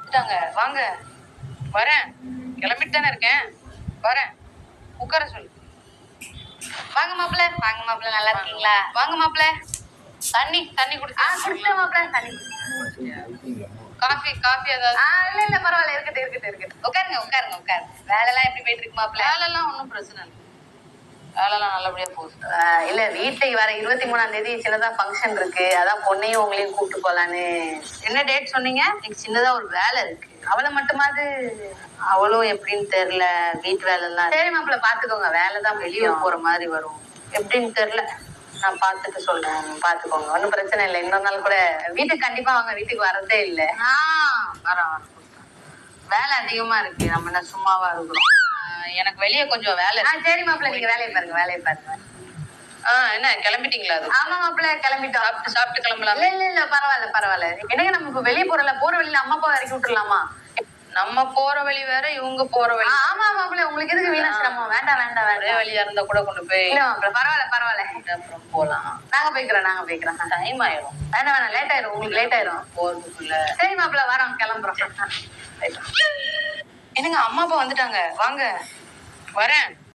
வந்துட்டாங்க வாங்க. வரேன். கிளம்பிட்டு தானே இருக்கேன். வரேன். உட்கார சொல்லு. வாங்க மாப்பிள்ள. வாங்க மாப்பிள்ள, நல்லா இருக்கீங்களா? வாங்க மாப்பிள்ள. தண்ணி தண்ணி குடிச்சேன். குடிச்சேன் மாப்பிள்ள. தண்ணி காஃபி காஃபி ஏதாவது? இல்ல பரவாயில்ல, இருக்கட்டும். உட்காருங்க. வேலைலாம் எப்படி போயிட்டு இருக்கு மாப்பிள்ள? வேலைலாம் ஒன்றும் பிரச்சனை இல்லை. வேலைலாம் நல்லபடியா போகுது. இல்ல வீட்டுக்கு வர 23ஆம் தேதி சின்னதா ஃபங்க்ஷன் இருக்கு. அதான் பொண்ணையும் உங்களையும் கூப்பிட்டு போலான்னு. என்ன டேட் சொன்னீங்க? எனக்கு சின்னதா ஒரு வேலை இருக்கு. அவளை மட்டுமாவது. அவளும் எப்படின்னு தெரியல. வீட்டு வேலை எல்லாம் சரி மாப்பிள்ள, பாத்துக்கோங்க. வேலைதான் வெளியூர் போற மாதிரி வரும். எப்படின்னு தெரியல. நான் பார்த்துட்டு சொல்றேன். பாத்துக்கோங்க, ஒன்னும் பிரச்சனை இல்லை. இன்னொரு நாள் கூட வீட்டுக்கு கண்டிப்பா வாங்க. வீட்டுக்கு வரதே இல்ல. வரேன். வேலை அதிகமா இருக்கு. நம்ம என்ன சும்மாவா இருக்கிறோம். எனக்கு வெளியே கொஞ்சம் வேலை. சரி மாப்பிள்ள, நீங்க வேலையை பாருங்க. என்ன கிளம்பிட்டீங்களா? அது ஆமா மாப்பிள்ள, கிளம்பிட்டோம். சாப்பிட்டு கிளம்பலாம். இல்ல பரவாயில்ல. என்னங்க நம்ம இப்ப வெளியே போறல, போற வழியில அம்மா அப்பா இறக்கி விட்டுலாமா? நம்ம போற வழி வேற, இவங்க போற வழி. ஆமா மாப்பிள்ள, உங்களுக்கு எதுக்கு வீணா சிரமம்? வேண்டாம். ஒரே வழியா இருந்தா கூட கொண்டு போய். இல்ல மாப்பிள்ள, பரவாயில்ல. அப்புறம் போலாம். நாங்க போய்க்கிறோம். டைம் ஆயிரும். வேண்டாம், லேட் ஆயிரும். உங்களுக்கு லேட் ஆயிரும் போறதுக்குள்ள. சரி மாப்பிள்ள, வரோம், கிளம்புறோம். என்னங்க அம்மா அப்பா வந்துட்டாங்க வாங்க. வரேன்.